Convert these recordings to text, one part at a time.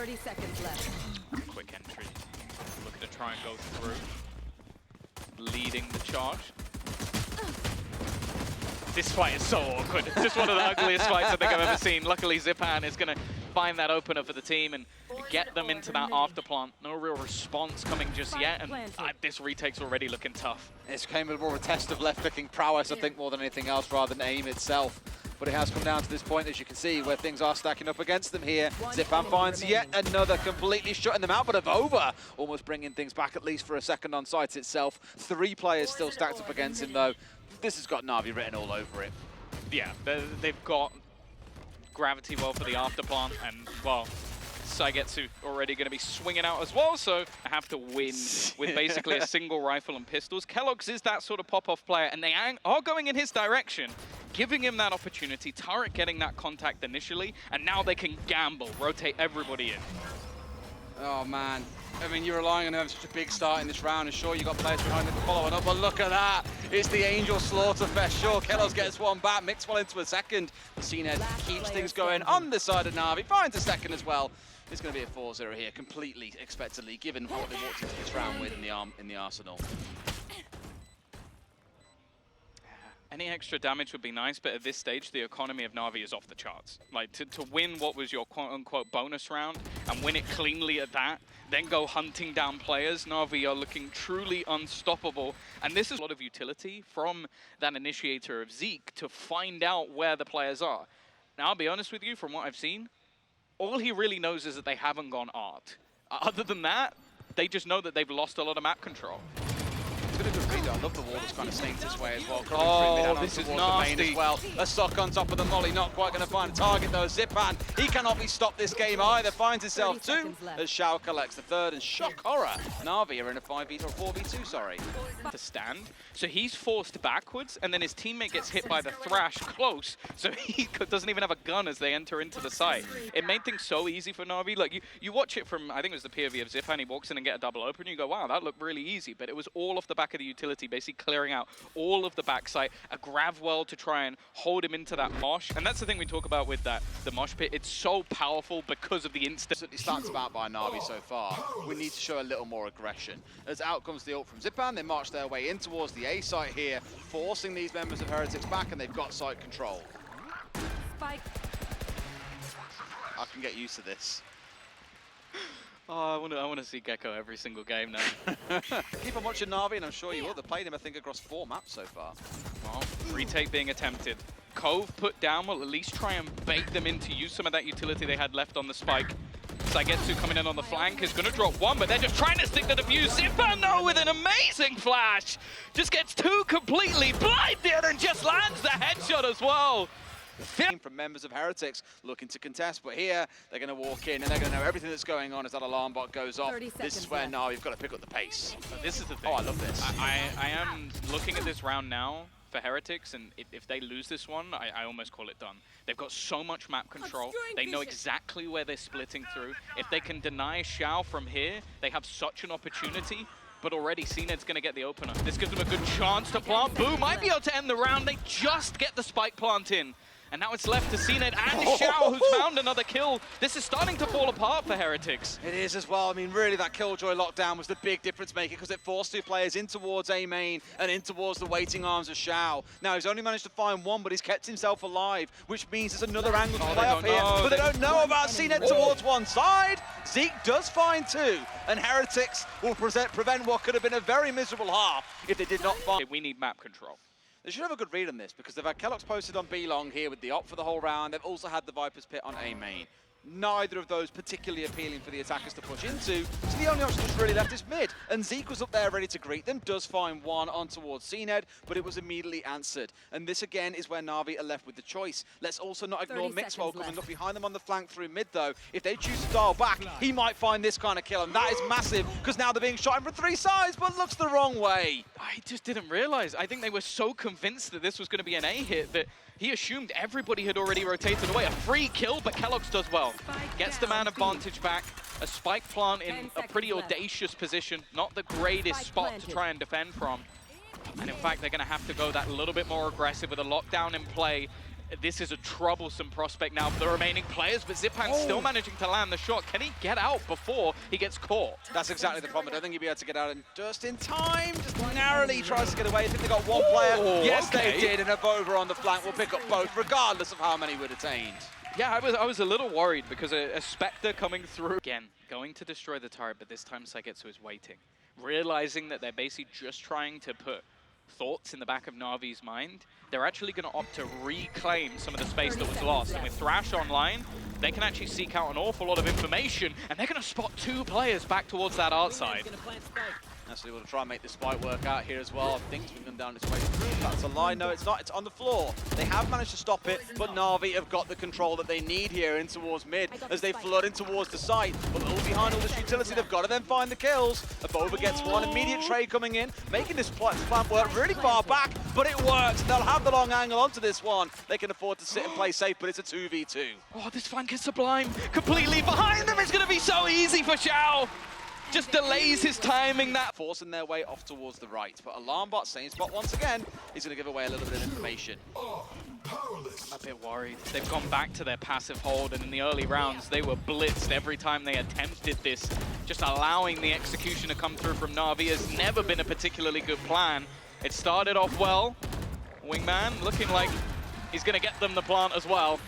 30 seconds left. Quick entry. Looking to try and go through. Leading the charge. This fight is so awkward. It's just one of the ugliest fights I think I've ever seen. Luckily, Zipan is going to find that opener for the team and get them into that afterplant. No real response coming just yet, and this retake's already looking tough. It's came with more of a test of left-clicking prowess, I think, more than anything else, rather than aim itself. But it has come down to this point, as you can see, where things are stacking up against them here. Zipan finds yet another, completely shutting them out, but Avova almost bringing things back, at least for a second on site itself. 3 players still stacked up against him, though. This has got Navi written all over it. Yeah, they've got gravity well for the afterplant, and, well, Saigetsu already going to be swinging out as well, so I have to win with basically a single rifle and pistols. keloqz is that sort of pop-off player, and they are going in his direction, giving him that opportunity, Turret getting that contact initially, and now they can gamble, rotate everybody in. Oh, man. I mean, you're relying on having such a big start in this round, and sure, you got players behind them following up, but look at that. It's the Angel Slaughterfest. Sure, keloqz gets one back, Mix well into a second. The CNED keeps things going on the side of Navi, finds a second as well. It's going to be a 4-0 here, completely expectedly, given what they walked into this round with in the arsenal. Any extra damage would be nice, but at this stage, the economy of Navi is off the charts. Like, to win what was your quote-unquote bonus round and win it cleanly at that, then go hunting down players, Navi are looking truly unstoppable. And this is a lot of utility from that initiator of Zeke to find out where the players are. Now, I'll be honest with you, from what I've seen, all he really knows is that they haven't gone art. Other than that, they just know that they've lost a lot of map control. It's been a good read. I love the wall that's kind of sneaked this way as well. Oh, this is nasty. As well. A sock on top of the molly, not quite going to find a target though. Zipan, he cannot be stopped this game either. Finds himself 2 as Shao collects the 3rd, and shock horror. Navi are in a 5v or 4v2, sorry. To stand, so he's forced backwards, and then his teammate gets hit by the Thrash close, so he doesn't even have a gun as they enter into the site. It made things so easy for Navi. Like, you watch it from, I think it was the POV of Zipan, he walks in and get a double open, and you go, wow, that looked really easy, but it was all off the back of the utility, basically clearing out all of the backside, a grab well to try and hold him into that mosh, and that's the thing we talk about with the mosh pit. It's so powerful because of the instant. It starts about by Navi so far. We need to show a little more aggression. As out comes the ult from Zipan, they march their way in towards the A site here, forcing these members of Heretics back, and they've got site control. Spike. I can get used to this. Oh, I want to see Gecko every single game now. Keep on watching Navi, and I'm sure you will. They've played him, I think, across 4 maps so far. Well, retake being attempted. Cove put down will at least try and bait them in to use some of that utility they had left on the spike. Saigetsu coming in on the flank is going to drop 1, but they're just trying to stick to the fuse. Zipan, though, with an amazing flash. Just gets 2 completely blinded and just lands the headshot as well. From members of Heretics looking to contest, but here they're going to walk in and they're going to know everything that's going on as that alarm bot goes off. This is where now you've got to pick up the pace. But this is the thing. Oh, I love this. I am looking at this round now for Heretics, and if they lose this one, I almost call it done. They've got so much map control. They know exactly where they're splitting through. If they can deny Shao from here, they have such an opportunity. But already CNED's going to get the opener. This gives them a good chance to plant. Boo might be able to end the round. They just get the spike plant in. And now it's left to CNED and Shao, who's found another kill. This is starting to fall apart for Heretics. It is as well. I mean, really, that Killjoy lockdown was the big difference maker because it forced 2 players in towards A main and in towards the waiting arms of Shao. Now, he's only managed to find 1, but he's kept himself alive, which means there's another angle to play off here. But they don't know about CNED towards one side. Zeke does find 2, and Heretics will prevent what could have been a very miserable half if they did not find. We need map control. They should have a good read on this because they've had keloqz posted on B long here with the op for the whole round. They've also had the Viper's Pit on A main. Neither of those particularly appealing for the attackers to push into, so the only option that's really left is mid. And Zeke was up there ready to greet them, does find 1 on towards CNED, but it was immediately answered. And this again is where Navi are left with the choice. Let's also not ignore Mixwell coming up behind them on the flank through mid though. If they choose to dial back, he might find this kind of kill, and that is massive, because now they're being shot in from 3 sides, but looks the wrong way. I just didn't realize. I think they were so convinced that this was going to be an A hit that he assumed everybody had already rotated away. A free kill, but keloqz does well. Gets the man advantage back. A spike plant in a pretty audacious position. Not the greatest spot to try and defend from. And in fact, they're going to have to go that little bit more aggressive with a lockdown in play. This is a troublesome prospect now for the remaining players, but Zipan's still managing to land the shot. Can he get out before he gets caught? That's exactly the problem. I don't think he'll be able to get out in just in time. Just narrowly tries to get away. I think they got one player. Yes, okay. they did, and Abova on the flank will pick up both, regardless of how many were detained. Yeah, I was a little worried because a Spectre coming through. Again, going to destroy the turret, but this time Saigetsu is waiting. Realizing that they're basically just trying to put thoughts in the back of Navi's mind, they're actually going to opt to reclaim some of the space that was lost. And with Thrash online, they can actually seek out an awful lot of information, and they're going to spot 2 players back towards that art side. That's able to try and make the spike work out here as well. I think it's been down its way through. That's a lie. No, it's not. It's on the floor. They have managed to stop it, but Navi have got the control that they need here in towards mid as they flood in towards the site. But all behind all this utility, they've got to then find the kills. Abova gets one. Immediate trade coming in, making this plan work really far back, but it works. They'll have the long angle onto this one. They can afford to sit and play safe, but it's a 2v2. Oh, this flank is sublime. Completely behind them. It's going to be so easy for Xiao. Just delays his timing that. Forcing their way off towards the right. But Alarmbot, same spot once again, he's going to give away a little bit of information. I'm a bit worried. They've gone back to their passive hold, and in the early rounds, they were blitzed every time they attempted this. Just allowing the execution to come through from Navi has never been a particularly good plan. It started off well. Wingman looking like he's going to get them the plant as well.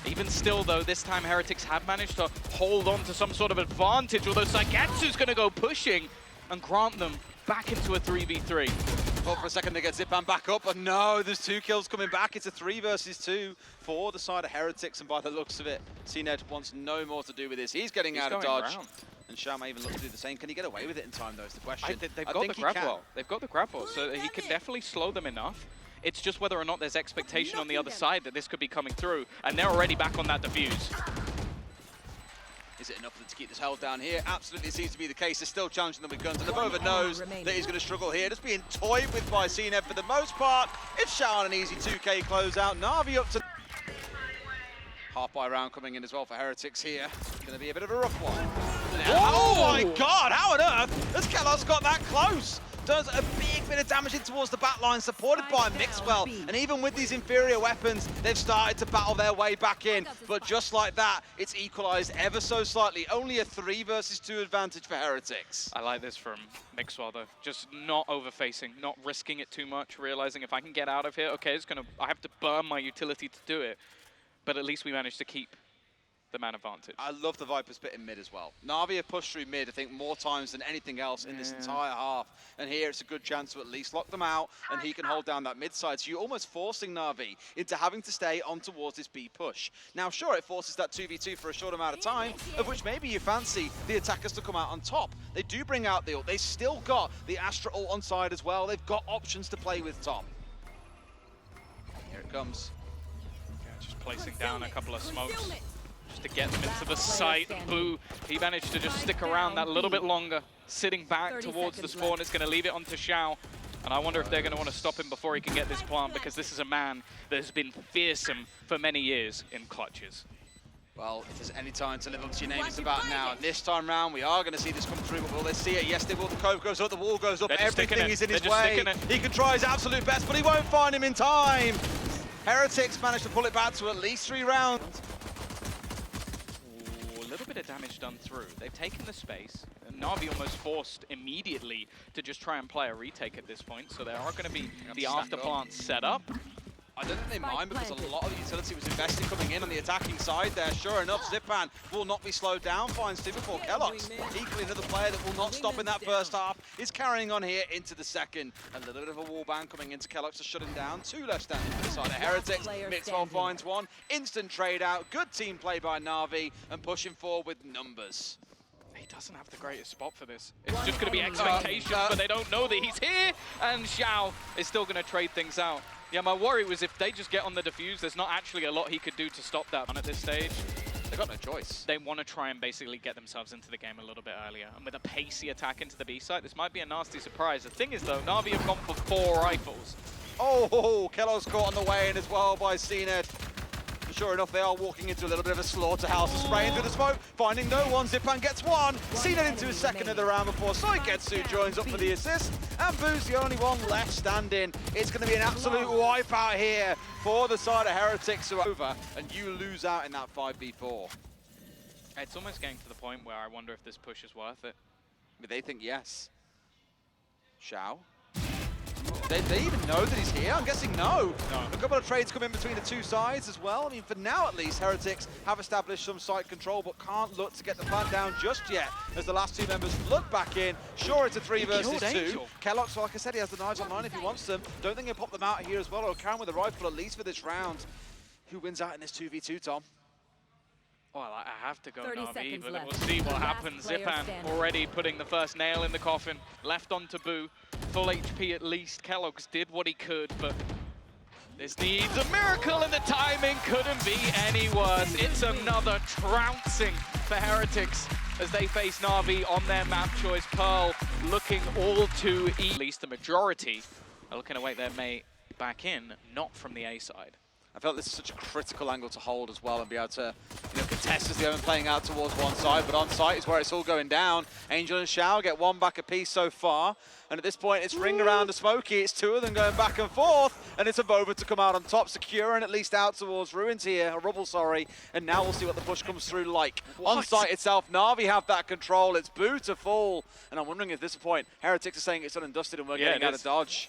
Even still, though, this time Heretics have managed to hold on to some sort of advantage, although Saigetsu's going to go pushing and grant them back into a 3v3. Well, for a second they get Zipan back up, but no, there's 2 kills coming back. It's a 3 versus 2 for the side of Heretics, and by the looks of it, CNED wants no more to do with this. He's getting out of dodge. Around. And Shao may even look to do the same. Can he get away with it in time, though, is the question. They've got the grab wall. They've got the grab wall, so he can definitely slow them enough. It's just whether or not there's expectation on the other side that this could be coming through, and they're already back on that defuse. Is it enough for them to keep this held down here? Absolutely seems to be the case. They're still challenging them with guns, and Abova knows that he's going to struggle here. Just being toyed with by CNED for the most part. It's Shao on an easy 2k closeout. Navi up to... Half-by round coming in as well for Heretics here. Going to be a bit of a rough one. Oh my god, how on earth has Kelos got that close? Does a big bit of damage in towards the back line, supported by Mixwell. And even with these inferior weapons, they've started to battle their way back in. But just like that, it's equalized ever so slightly. Only a 3 versus 2 advantage for Heretics. I like this from Mixwell, though. Just not overfacing, not risking it too much, realizing if I can get out of here, okay, I have to burn my utility to do it. But at least we managed to keep the man advantage. I love the Viper's pit in mid as well. Navi have pushed through mid, I think, more times than anything else in this entire half. And here it's a good chance to at least lock them out, and he can hold down that mid side. So you're almost forcing Navi into having to stay on towards this B push. Now, sure, it forces that 2v2 for a short amount of time, of which maybe you fancy the attackers to come out on top. They do bring out the ult. They still got the Astra ult on side as well. They've got options to play with top. Here it comes. Yeah, just placing down a couple of smokes. Just to get them into the site. Boo, he managed to just stick around that little bit longer, sitting back towards the spawn. It's going to leave it onto Xiao. And I wonder if they're going to want to stop him before he can get this plant, because this is a man that has been fearsome for many years in clutches. Well, if there's any time to live up to your name, it's about now. This time round, we are going to see this come through, but will they see it? Yes, they will. The cove goes up, the wall goes up, everything is in his way. He can try his absolute best, but he won't find him in time. Heretics managed to pull it back to at least 3 rounds. A little bit of damage done through. They've taken the space. And Navi almost forced immediately to just try and play a retake at this point. So there are going to be the after plants set up. I don't think they mind, because a lot of the utility was invested coming in on the attacking side there. Sure enough, Zipan will not be slowed down, finds Timberfall. Kelos, equally another player that will not stop in that first half, is carrying on here into the second. A little bit of a wallbang coming into Kelos to shut him down. 2 left standing for the side of Heretics. Mixwell finds one. Instant trade out. Good team play by Navi, and pushing forward with numbers. He doesn't have the greatest spot for this. It's just going to be expectations, but they don't know that he's here. And Xiao is still going to trade things out. Yeah, my worry was if they just get on the defuse, there's not actually a lot he could do to stop that at this stage. They've got no choice. They want to try and basically get themselves into the game a little bit earlier. And with a pacey attack into the B site, this might be a nasty surprise. The thing is, though, Navi have gone for 4 rifles. Oh, Kelos caught on the way in as well by CNED. sure enough, they are walking into a little bit of a slaughterhouse. Spraying through the smoke, finding no one. Zipan gets one. Seen it into his second of the round before Soigetsu joins up for the assist. And Boo's the only one left standing. It's going to be an absolute wipeout here for the side of Heretics who are over. And you lose out in that 5v4. It's almost getting to the point where I wonder if this push is worth it. But they think yes. Xiao. They even know that he's here? I'm guessing no. A couple of trades come in between the two sides as well. I mean, for now at least, Heretics have established some site control, but can't look to get the plant down just yet as the last two members flood back in. Sure, it's a 3 versus 2. Kellogg, so like I said, he has the knives online if he wants them. Don't think he'll pop them out here as well, or can with a rifle at least for this round. Who wins out in this 2v2, Tom? Well, I have to go 30 Navi, seconds but left. we'll see what Last happens. player Zipan standing. already putting the first nail in the coffin. Left on Taboo. Full HP at least. Kellogg's did what he could, but this needs a miracle, and the timing couldn't be any worse. It's another trouncing for Heretics as they face Navi on their map choice. Pearl looking all too easy. At least the majority are looking to wait their mate back in, not from the A side. I felt this is such a critical angle to hold as well and be able to contest as the other playing out towards one side, but on site is where it's all going down. Angel and Xiao get one back apiece so far, and at this point it's ring around to Smokey. It's two of them going back and forth, and it's a Vova to come out on top, securing at least out towards Ruins here, Rubble, sorry, and now we'll see what the push comes through like. On site itself, Navi have that control, it's Boo to fall, and I'm wondering if at this point Heretics are saying it's done and dusted and we're getting out of dodge.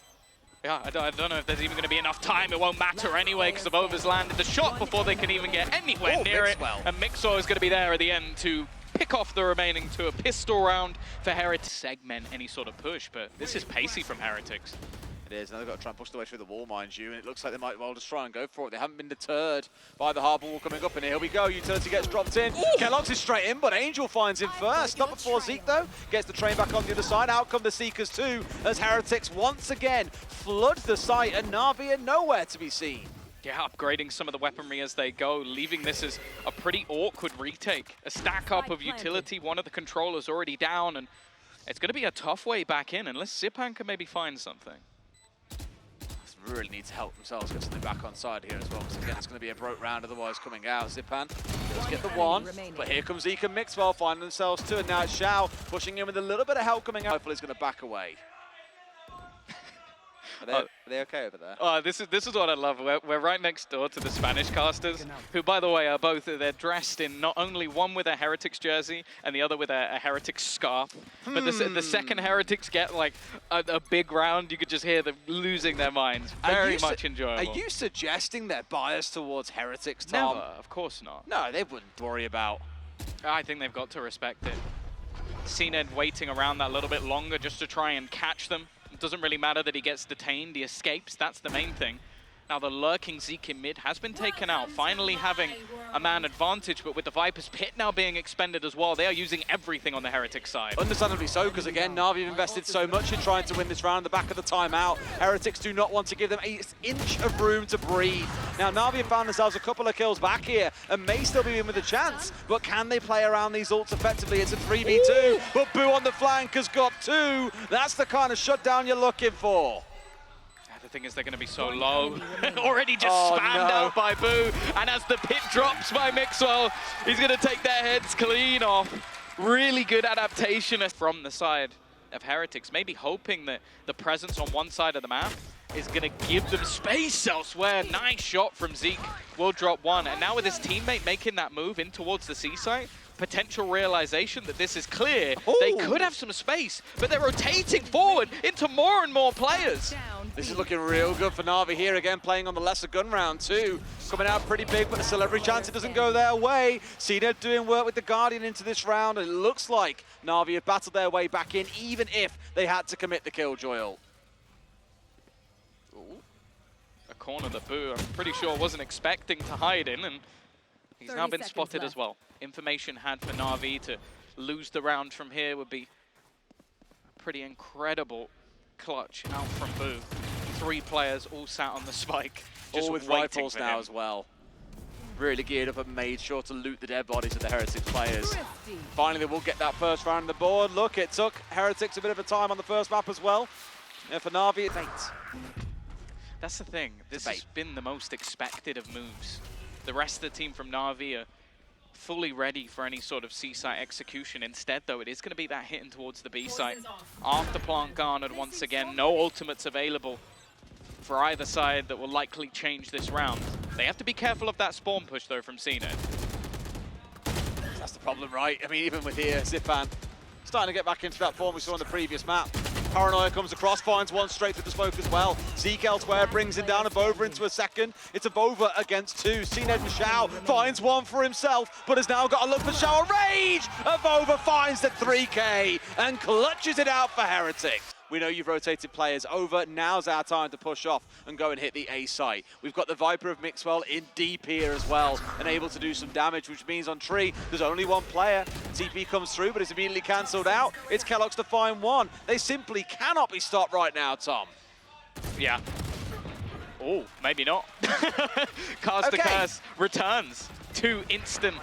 Yeah, I don't know if there's even going to be enough time. It won't matter anyway because the Vova's landed the shot before they can even get anywhere near it. And Mixwell is going to be there at the end to pick off the remaining to a pistol round for Heretics. Segment any sort of push, but this is pacey from Heretics. It is, now they've got to try and push their way through the wall, mind you, and it looks like they might well just try and go for it. They haven't been deterred by the harbor wall coming up, and here we go. Utility gets dropped in. Kellogg's is straight in, but Angel finds him first. Not before Zeke, though. Gets the train back on the other side. Out come the Seekers, too, as Heretics once again flood the site, and Navi are nowhere to be seen. Yeah, upgrading some of the weaponry as they go, leaving this as a pretty awkward retake. A stack up of utility, one of the controllers already down, and it's going to be a tough way back in, unless Zipan can maybe find something. Really need to help themselves get something back on side here as well, because again it's going to be a broke round otherwise coming out. Zipan does get the one, but here comes Zeke and Mixwell finding themselves two, and now it's Xiao pushing in with a little bit of help coming out. Hopefully he's going to back away. Are they okay over there? Oh, this is what I love. We're right next door to the Spanish casters, who, by the way, are both, they're dressed in not only one with a Heretics jersey and the other with a Heretics scarf, but the second Heretics get like a big round, you could just hear them losing their minds. Very much enjoyable. Are you suggesting they're biased towards Heretics, Tom? Never, of course not. No, they wouldn't worry about. I think they've got to respect it. CNED waiting around that little bit longer just to try and catch them. It doesn't really matter that he gets detained, he escapes, that's the main thing. Now the lurking Zeke in mid has been taken out, finally having a man advantage, but with the Viper's Pit now being expended as well, they are using everything on the Heretic side. Understandably so, because again, Navi have invested so much in trying to win this round. The back of the timeout, Heretics do not want to give them an inch of room to breathe. Now Navi have found themselves a couple of kills back here and may still be in with a chance, but can they play around these ults effectively? It's a 3v2, but Boo on the flank has got two. That's the kind of shutdown you're looking for. The thing is, they're going to be so low. Already just spammed out by Boo. And as the pit drops by Mixwell, he's going to take their heads clean off. Really good adaptation from the side of Heretics. Maybe hoping that the presence on one side of the map is going to give them space elsewhere. Nice shot from Zeke. Will drop one. And now with his teammate making that move in towards the C site, potential realization that this is clear. Ooh. They could have some space, but they're rotating forward into more and more players. This is looking real good for Navi here again, playing on the lesser gun round too. Coming out pretty big, but the celebrity chance it doesn't go their way. CNED doing work with the Guardian into this round, and it looks like Navi have battled their way back in, even if they had to commit the Killjoy ult. A corner that Boo, I'm pretty sure, wasn't expecting to hide in, and he's now been spotted as well. Information had for Navi to lose the round from here would be a pretty incredible clutch out from Boo. 3 players all sat on the spike, just all with waiting rifles now as well. Really geared up and made sure to loot the dead bodies of the Heretics players. Finally, they will get that first round on the board. Look, it took Heretics a bit of a time on the first map as well. And for Navi, it's 8. That's the thing. This has been the most expected of moves the rest of the team from Navi are fully ready for any sort of C site execution. Instead, though, it is going to be that hitting towards the B site. After plant garnered once again, no ultimates available for either side that will likely change this round. They have to be careful of that spawn push, though, from CNED. That's the problem, right? I mean, even with here, Zipan starting to get back into that form we saw on the previous map. Paranoia comes across, finds one straight through the smoke as well. Zeke elsewhere brings him down, Abova into a second. It's Abova against two. CNED and Shao finds one for himself, but has now got to look for Shao. Rage! Abova finds the 3K and clutches it out for Heretics. We know you've rotated players over. Now's our time to push off and go and hit the A site. We've got the Viper of Mixwell in deep here as well and able to do some damage, which means on Tree, there's only one player. TP comes through, but it's immediately cancelled out. It's keloqz to find one. They simply cannot be stopped right now, Tom. Yeah. Oh, maybe not. Cast the Curse returns. 2 instant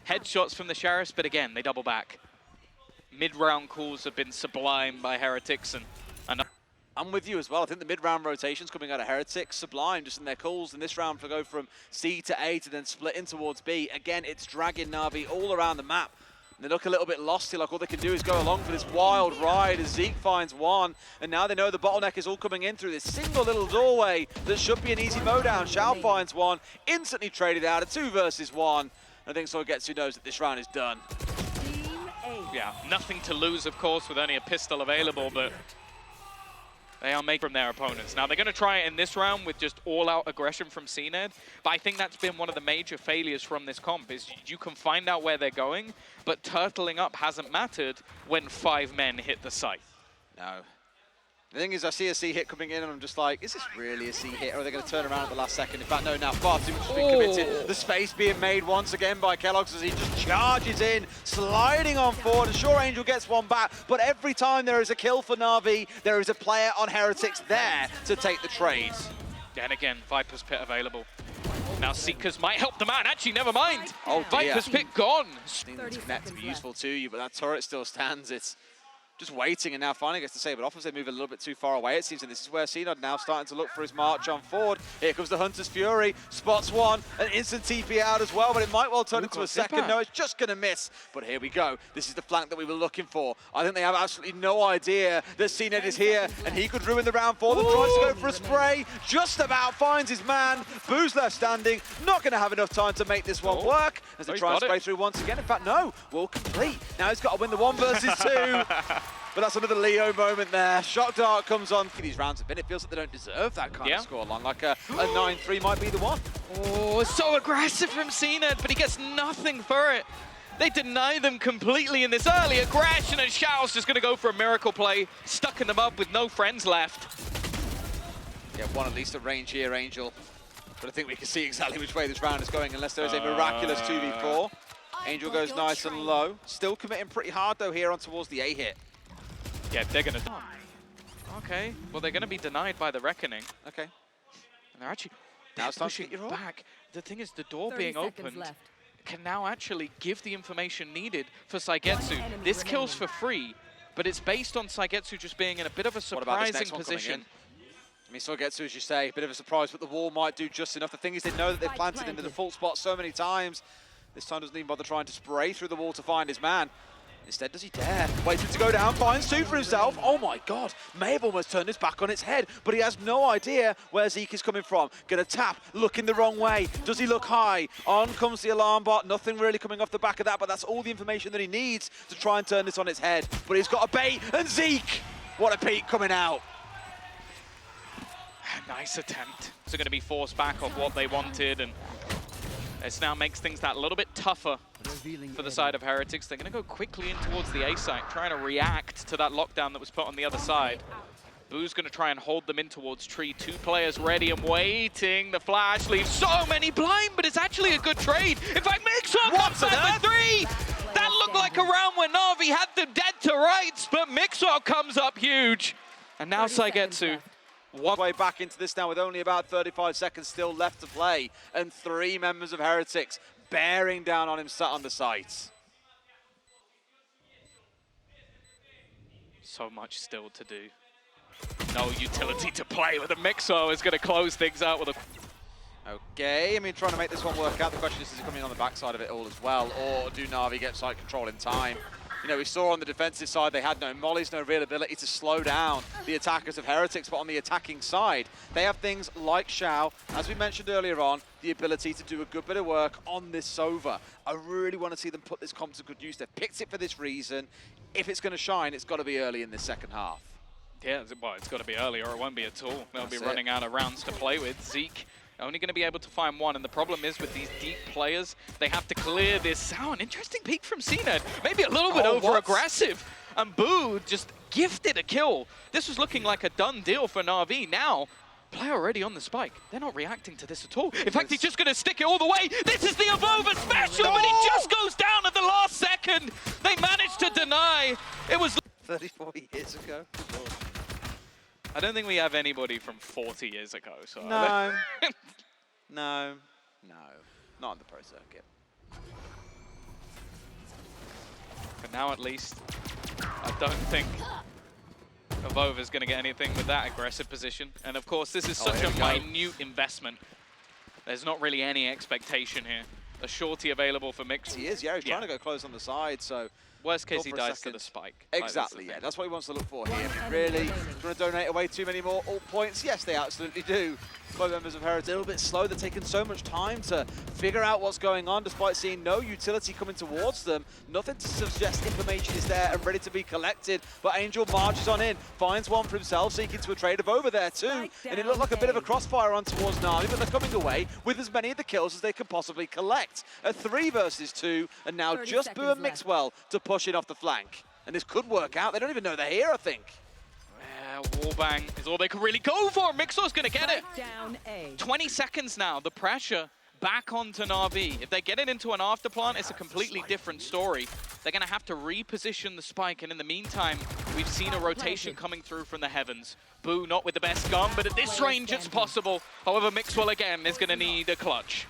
headshots from the Sheriffs, but again, they double back. Mid-round calls have been sublime by Heretics, and I'm with you as well. I think the mid-round rotations coming out of Heretics, sublime just in their calls in this round to go from C to A to then split in towards B. Again, it's dragging Navi all around the map. And they look a little bit lost here, like all they can do is go along for this wild ride as Zeke finds one. And now they know the bottleneck is all coming in through this single little doorway that should be an easy mowdown. Shao finds one, instantly traded out, a 2 versus 1. I think Sogetsu knows that this round is done. yeah, nothing to lose, of course, with only a pistol available, but they are making from their opponents. Now, they're going to try it in this round with just all-out aggression from CNED, but I think that's been one of the major failures from this comp, is you can find out where they're going, but turtling up hasn't mattered when 5 men hit the site. No. The thing is, I see a C hit coming in and I'm just like, is this really a C hit, or are they going to turn around at the last second? In fact, no, now far too much has been committed. The space being made once again by keloqz as he just charges in, sliding on forward, and sure, Angel gets one back, but every time there is a kill for Navi, there is a player on Heretics there to take the trade. And again, Viper's Pit available. Now Seekers might help them out. Actually, never mind. Oh, dear. Viper's Pit gone. Needs to connect to be useful to you, but that turret still stands. It's just waiting, and now finally gets to save it off as they move a little bit too far away, it seems, and this is where CNED now starting to look for his march on forward. Here comes the Hunter's Fury, spots one, an instant TP out as well, but it might well turn into a second. No, it's just going to miss, but here we go. This is the flank that we were looking for. I think they have absolutely no idea that CNED is here, and he could ruin the round for them. Tries to go for a spray, just about finds his man. Boo's left standing, not going to have enough time to make this one work, as they try and spray through once again. In fact, no, will complete. Now he's got to win the 1 versus 2. But that's another Leo moment there. Shock Dart comes on. These rounds have been, it feels like they don't deserve that kind of scoreline. Like a 9-3 might be the one. Oh, so aggressive from CNED, but he gets nothing for it. They deny them completely in this early aggression, and Shao's just going to go for a miracle play, stuck in them up with no friends left. Get one at least at range here, Angel. But I think we can see exactly which way this round is going, unless there is a miraculous 2v4. Angel goes nice and low. Still committing pretty hard, though, here on towards the A hit. Yeah, they're going to... Okay, well, they're going to be denied by the Reckoning. Okay. And they're actually pushing back. The thing is, the door being opened can now actually give the information needed for Saigetsu. This kill's for free, but it's based on Saigetsu just being in a bit of a surprising position. I mean, Sogetsu, as you say, a bit of a surprise, but the wall might do just enough. The thing is, they know that they've planted into the full spot so many times. This time doesn't even bother trying to spray through the wall to find his man. Instead, does he dare? Waits for it to go down, finds 2 for himself. Oh my God, may have almost turned his back on its head, but he has no idea where Zeke is coming from. Gonna tap, looking the wrong way. Does he look high? On comes the alarm bot, nothing really coming off the back of that, but that's all the information that he needs to try and turn this on its head. But he's got a bait, and Zeke! What a peek coming out. Nice attempt. So going to be forced back off what they wanted, and this now makes things that little bit tougher for the side of Heretics. They're going to go quickly in towards the A site, trying to react to that lockdown that was put on the other side. Boo's going to try and hold them in towards Tree. 2 players ready and waiting. The flash leaves so many blind, but it's actually a good trade. In fact, Mixwell comes back with 3! That looked like a round where Navi had them dead to rights, but Mixwell comes up huge. And now Saigetsu. One way back into this now with only about 35 seconds still left to play, and 3 members of Heretics bearing down on him sat on the site. So much still to do. No utility to play with a Mixo is going to close things out with a... Okay, I mean, trying to make this one work out. The question is it coming on the backside of it all as well, or do Navi get site control in time? You know, we saw on the defensive side they had no mollies, no real ability to slow down the attackers of Heretics, but on the attacking side, they have things like Xiao, as we mentioned earlier on, the ability to do a good bit of work on this Sova. I really want to see them put this comp to good use. They've picked it for this reason. If it's going to shine, it's got to be early in this second half. Yeah, well, it's got to be early or it won't be at all. They'll be That's running out of rounds to play with. Zeke only going to be able to find one, and the problem is with these deep players, they have to clear this. Oh, an interesting peek from CNED. Maybe a little bit over-aggressive. And Boo just gifted a kill. This was looking like a done deal for Navi. Now, player already on the spike. They're not reacting to this at all. In fact, he's just going to stick it all the way. This is the Avova special, but he just goes down at the last second. They managed to deny. It was 34 years ago. I don't think we have anybody from 40 years ago. So No. No. Not on the pro circuit. But now at least, I don't think Avova's going to get anything with that aggressive position. And of course, this is such a minute investment. There's not really any expectation here. A shorty available for Mix. He is, yeah, he's trying to go close on the side, so... Worst case, he dies to the spike. Exactly, yeah, that's what he wants to look for here. Really, going to donate away too many more ult points? Yes, they absolutely do. Both members of Heretics a little bit slow. They're taking so much time to figure out what's going on, despite seeing no utility coming towards them. Nothing to suggest information is there and ready to be collected. But Angel marches on in, finds one for himself, seeking to a trade of over there too. And it looked like a bit of a crossfire on towards Navi, but they're coming away with as many of the kills as they can possibly collect. A 3 versus 2, and now just Boo and Mixwell to push it off the flank. And this could work out. They don't even know they're here, I think. Wallbang is all they can really go for. Mixor's going to get it. Down A. 20 seconds now. The pressure back onto Navi. If they get it into an afterplant, it's a completely different story. They're going to have to reposition the spike, and in the meantime, we've seen a rotation coming through from the heavens. Boo not with the best gun, but at this range it's possible. However, Mixwell again is going to need a clutch.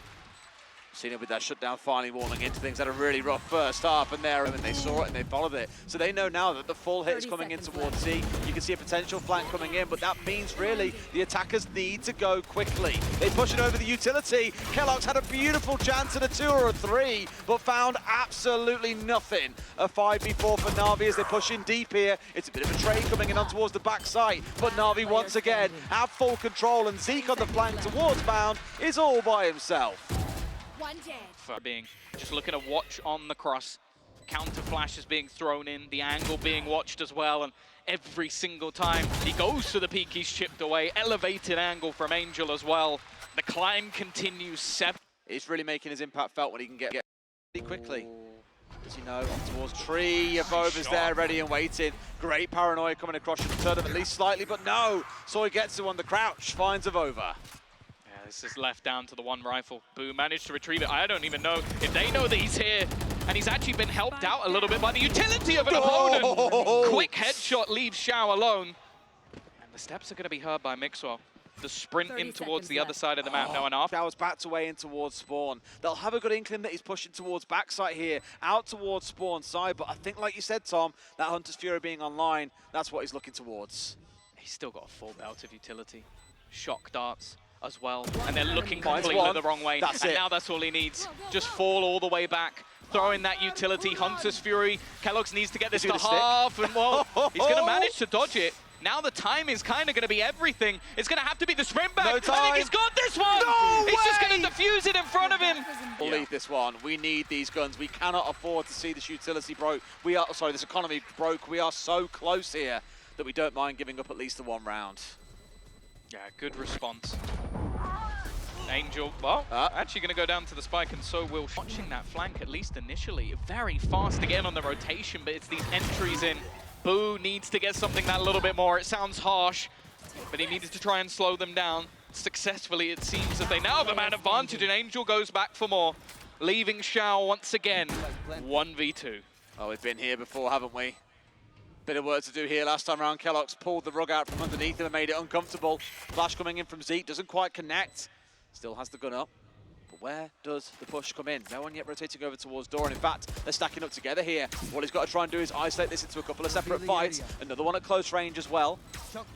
Seen it with that shutdown finally warming into things. Had a really rough first half, and they saw it and they followed it. So they know now that the full hit is coming in towards Z. You can see a potential flank coming in, but that means really the attackers need to go quickly. They push it over the utility. Kellogg's had a beautiful chance at a 2 or a 3, but found absolutely nothing. A 5v4 for Navi as they push in deep here. It's a bit of a trade coming in on towards the backside, but Navi once again have full control, and Zeke on the flank towards Bound is all by himself. For being just looking to watch on the cross, counter flashes being thrown in, the angle being watched as well, and every single time he goes to the peak, he's chipped away. Elevated angle from Angel as well. The climb continues. 7. He's really making his impact felt when he can get pretty quickly. Does he know? On towards Tree, Avova's there, ready and waiting. Great paranoia coming across, should turn him at least slightly, but no! Soy gets him on the crouch, finds Avova. This is left down to the one rifle. Boo managed to retrieve it. I don't even know if they know that he's here. And he's actually been helped out a little bit by the utility of an opponent. Quick headshot leaves Xiao alone. And the steps are going to be heard by Mixwell. The sprint in towards the other side of the map now and after. Xiao's backed away in towards spawn. They'll have a good inkling that he's pushing towards backside here, out towards spawn side. But I think, like you said, Tom, that Hunter's Fury being online, that's what he's looking towards. He's still got a full belt of utility. Shock darts as well, and they're looking completely the wrong way. And now that's all he needs. Just fall all the way back, throw in that utility. Hunter's Fury. Kellogg's needs to get this to half, and well, he's going to manage to dodge it. Now the time is kind of going to be everything. It's going to have to be the sprint back. No time. I think he's got this one. No he's way. just going to defuse it in front of him. We'll leave this one. We need these guns. We cannot afford to see this utility broke. This economy broke. We are so close here that we don't mind giving up at least the 1 round. Yeah, good response. Angel, well, actually going to go down to the spike, and so will. Watching that flank, at least initially, very fast again on the rotation, but it's these entries in. Boo needs to get something that little bit more. It sounds harsh, but he needed to try and slow them down. Successfully, it seems that they now have a man advantage, and Angel goes back for more, leaving Xiao once again 1v2. Oh, we've been here before, haven't we? Bit of work to do here. Last time around, Kellogg's pulled the rug out from underneath him and made it uncomfortable. Flash coming in from Zeke, doesn't quite connect. Still has the gun up. But But where does the push come in? No one yet rotating over towards door, and in fact, they're stacking up together here. What he's got to try and do is isolate this into a couple of separate fights. Another one at close range as well.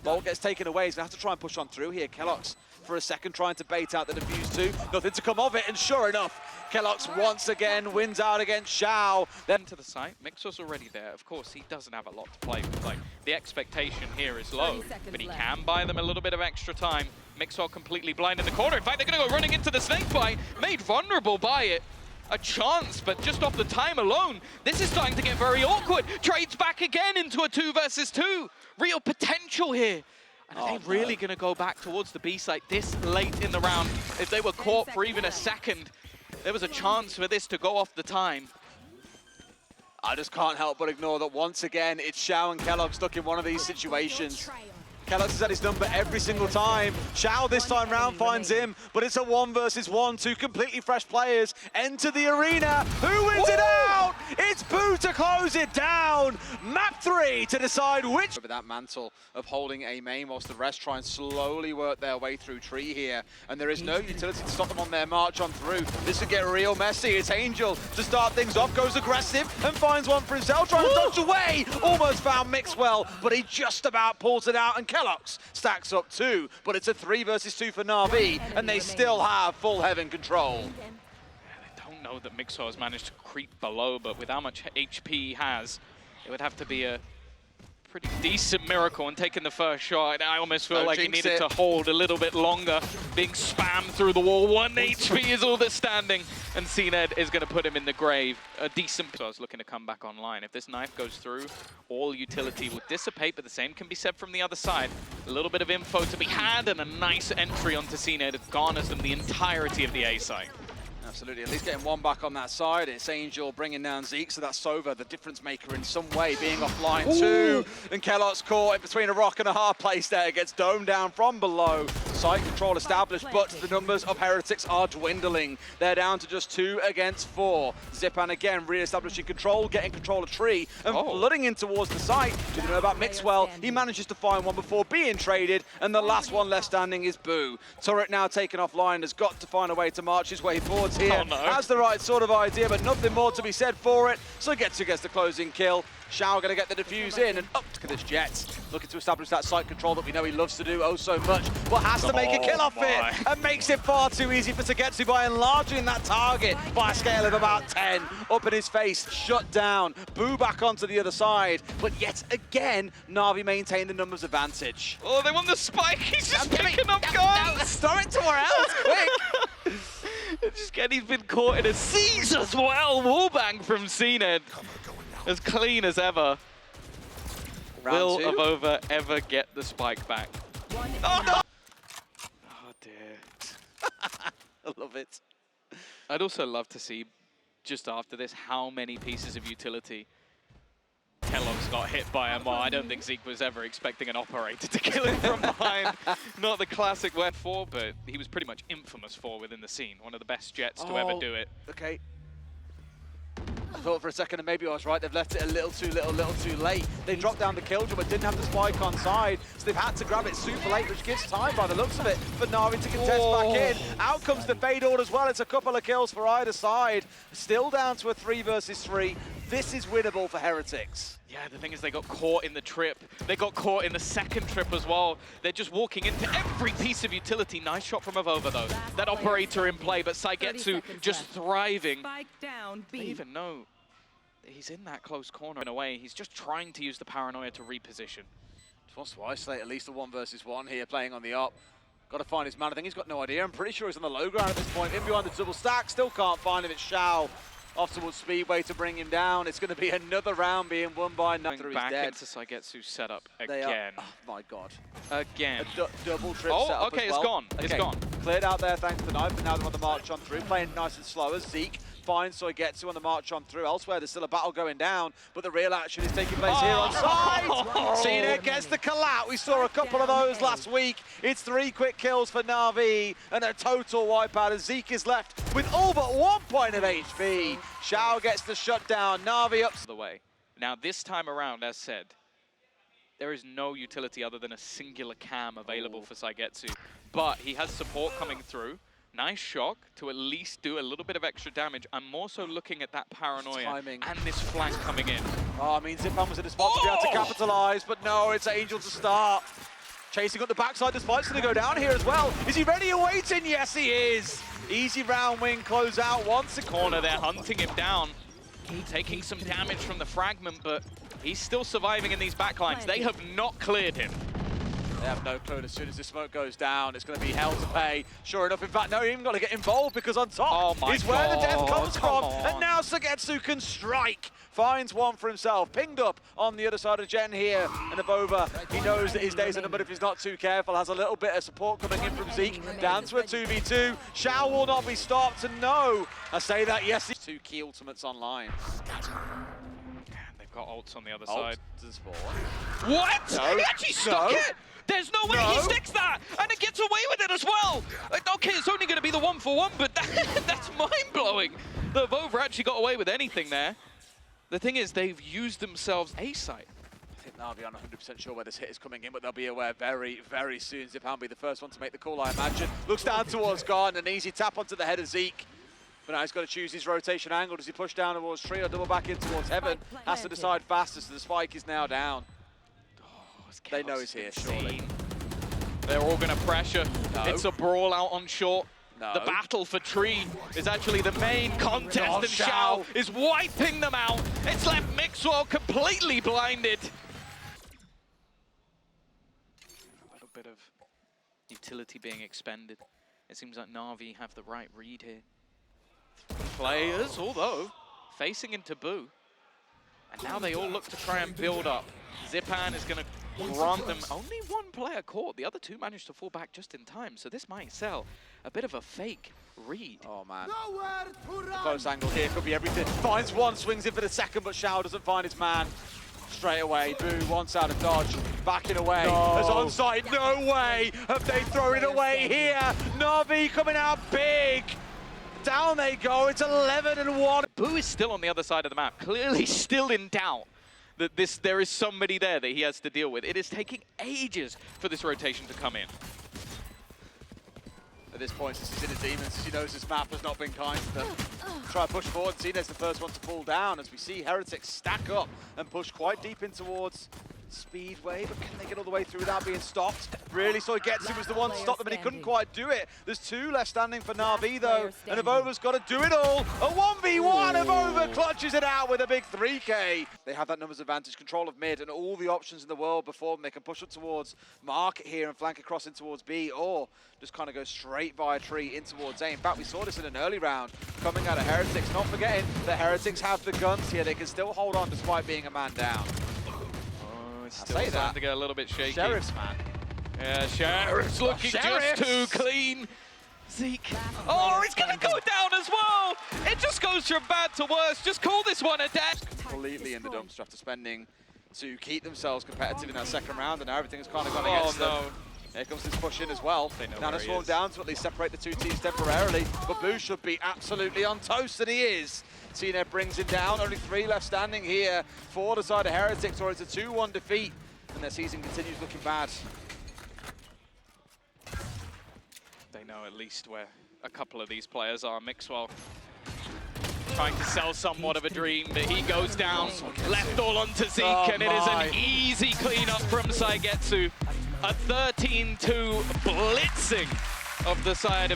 Bolt gets taken away. He's going to have to try and push on through here. Kelox for a second trying to bait out the defuse too. Nothing to come of it, and sure enough, Kelox once again wins out against Xiao. Then to the site, Mixor's already there. Of course, he doesn't have a lot to play with. Like, the expectation here is low, but he can buy them a little bit of extra time. Mixor completely blind in the corner. In fact, they're going to go running into the snake bite, made vulnerable by it. A chance, but just off the time alone, this is starting to get very awkward. Trades back again into a 2 versus 2. Real potential here. And are they really going to go back towards the B site this late in the round? If they were caught for even a second, there was a chance for this to go off the time. I just can't help but ignore that once again, it's Xiao and Kelox stuck in one of these situations. Kelox has had his number every single time. Xiao this time round finds him, but it's a 1 versus 1. 2 completely fresh players enter the arena. Who wins it out? It's Boo to close it down. Map 3 to decide which. Over that mantle of holding a main whilst the rest try and slowly work their way through tree here. And there is no utility to stop them on their march on through. This could get real messy. It's Angel to start things off, goes aggressive and finds one for himself, trying to dodge away. Almost found Mixwell, but he just about pulls it out, and Kelox stacks up 2, but it's a 3 versus 2 for Navi, and they still have full heaven control. I don't know that Mixor has managed to creep below, but with how much HP he has, it would have to be a pretty decent miracle in taking the first shot. I almost feel like he needed to hold a little bit longer, being spammed through the wall. 1 HP is all that's standing, and CNED is going to put him in the grave. A decent... So I was looking to come back online. If this knife goes through, all utility will dissipate, but the same can be said from the other side. A little bit of info to be had, and a nice entry onto CNED garners them the entirety of the A site. Absolutely, at least getting one back on that side. It's Angel bringing down Zeke, so that's Sova, the difference maker in some way, being offline too. And Kelox caught in between a rock and a hard place there, gets domed down from below. Site control established, but the numbers of Heretics are dwindling. They're down to just 2 against 4. Zipan again re-establishing control, getting control of tree, and flooding in towards the site. Do you know about Mixwell? He manages to find one before being traded, and the last one left standing is Boo. Turret now taken offline, has got to find a way to march his way forwards here. Has the right sort of idea, but nothing more to be said for it. So gets the closing kill. Xiao going to get the defuse in, and up to this Jets. Looking to establish that site control that we know he loves to do oh so much, but has to make a kill off it, and makes it far too easy for Sagetsu by enlarging that target by a scale of about 10. Up in his face, shut down. Boo back onto the other side, but yet again, Navi maintain the numbers advantage. Oh, they want the spike. He's just picking up guns. Throw it somewhere else, quick. He's been caught in a seize as well. Wallbang from CNED. As clean as ever. Will Avova ever get the spike back? Oh no! Oh dear. I love it. I'd also love to see, just after this, how many pieces of utility Kelox got hit by him. Well, I don't think Zeke was ever expecting an operator to kill him from behind. Not the classic web 4, but he was pretty much infamous for within the scene. One of the best Jets to ever do it. Okay. I thought for a second, and maybe I was right, they've left it a little too late. They dropped down the killjoy, but didn't have the spike on side, so they've had to grab it super late, which gives time, by the looks of it, for Navi to contest back in. Out comes the fade order as well. It's a couple of kills for either side. Still down to a 3 versus 3. This is winnable for Heretics. Yeah, the thing is they got caught in the trip. They got caught in the second trip as well. They're just walking into every piece of utility. Nice shot from Avova though. That operator in play, but Saigetsu just thriving. Spike down, They even know he's in that close corner in a way. He's just trying to use the paranoia to reposition. Just wants to isolate at least a 1 versus 1 here, playing on the op. Got to find his man. I think he's got no idea. I'm pretty sure he's on the low ground at this point. In behind the double stack. Still can't find him. It's Xiao off towards Speedway to bring him down. It's going to be another round being won by Navi. Back into Saigetsu's setup again. Oh my god. Again. A double trip setup okay, as well. It's gone. Okay. It's gone. Cleared out there thanks to the knife, but now they're on the march on through. Playing nice and slow as Zeke finds Soigetsu on the march on through. Elsewhere, there's still a battle going down, but the real action is taking place here on side. Cena gets the collapse. We saw a couple of those last week. It's 3 quick kills for Navi and a total wipeout as Zeke is left with all but 1 point of HP. Xiao gets the shutdown. Navi up The way. Now, this time around, as said, there is no utility other than a singular cam available for Saigetsu, but he has support coming through. Nice shock to at least do a little bit of extra damage. I'm more so looking at that paranoia Timing. and this flank coming in. Oh, I mean, Zipan was in a spot to be able to capitalise, but no, it's Angel to start. Chasing up the backside, the spike's going to go down here as well. Is he ready and waiting? Yes, he is. Easy round wing, close out once. Corner, they're hunting him down. Taking some damage from the fragment, but he's still surviving in these backlines. They have not cleared him. They have no clue, and as soon as the smoke goes down, it's going to be hell to pay. Sure enough, in fact, no, you even got to get involved because on top is where the death comes from. And now Sagetsu can strike. Finds one for himself, pinged up on the other side of Jen here. And Avova, he knows that his days are numbered if he's not too careful. Has a little bit of support coming in from Zeke. Down to a 2v2. Shao will not be stopped, and no. I say that, yes. 2 key ultimates online. They've got ults on the other Ult side. to the spawn. What? No. He actually stuck it! There's no way he sticks that! And it gets away with it as well! Okay, it's only going to be the 1-for-1, but that's mind-blowing. The Avova actually got away with anything there. The thing is, they've used themselves A-site. I think Navi aren't 100% sure where this hit is coming in, but they'll be aware very, very soon. Zipan will be the first one to make the call, I imagine. Looks down towards Garden, an easy tap onto the head of Zeke. But now he's got to choose his rotation angle. Does he push down towards Tree or double back in towards Heaven? Has to decide fastest, so the spike is now down. They know he's here, surely. They're all going to pressure. No. It's a brawl out on short. No. The battle for Tree is actually the main contest, Oh, and Shao is wiping them out. It's left Mixwell completely blinded. A little bit of utility being expended. It seems like Navi have the right read here. 3 players, although facing into Boo. And now they all look to try and build up. Zipan is going to grant them only 1 player caught. The other 2 managed to fall back just in time, so this might sell a bit of a fake read. Oh, man. The close angle here could be everything. Finds one, swings in for the second, but Shao doesn't find his man. Straight away, Boo wants out of dodge, backing away. As on site, no way have they thrown it away here. Navi coming out big. Down they go, it's 11-1. Boo is still on the other side of the map, clearly still in doubt that there is somebody there that he has to deal with. It is taking ages for this rotation to come in. At this point, since he's in a Demons, he knows this map has not been kind to them. Try to push forward, Cena's the first one to fall down as we see Heretics stack up and push quite deep in towards Speedway, but can they get all the way through without being stopped? Really, so Getsu was the one to stop them, but he couldn't quite do it. There's 2 left standing for Navi, though, and Avova's got to do it all. A 1v1, Avova clutches it out with a big 3K. They have that numbers advantage, control of mid, and all the options in the world before them. They can push up towards Market here and flank across in towards B, or just kind of go straight via Tree in towards A. In fact, we saw this in an early round coming out of Heretics. Not forgetting the Heretics have the guns here. They can still hold on despite being a man down. Still starting to get a little bit shaky. Sheriff's, man. Yeah, Sheriff's looking just too clean. Zeke. Oh, he's going to go down as well. It just goes from bad to worse. Just call this one a death. Completely in the dumpster after spending to keep themselves competitive in that second round, and now everything's kind of gone against them. Here comes this push in as well. Natus falling down to at least separate the 2 teams temporarily, but Boo should be absolutely on toast, and he is. Tina brings him down, only 3 left standing here for the side of Heretics, or it's a 2-1 defeat, and their season continues looking bad. They know at least where a couple of these players are. Mixwell trying to sell somewhat of a dream, but he goes down, left all onto Zeke, and it is an easy cleanup from Saigetsu. A 13-2 blitzing of the side of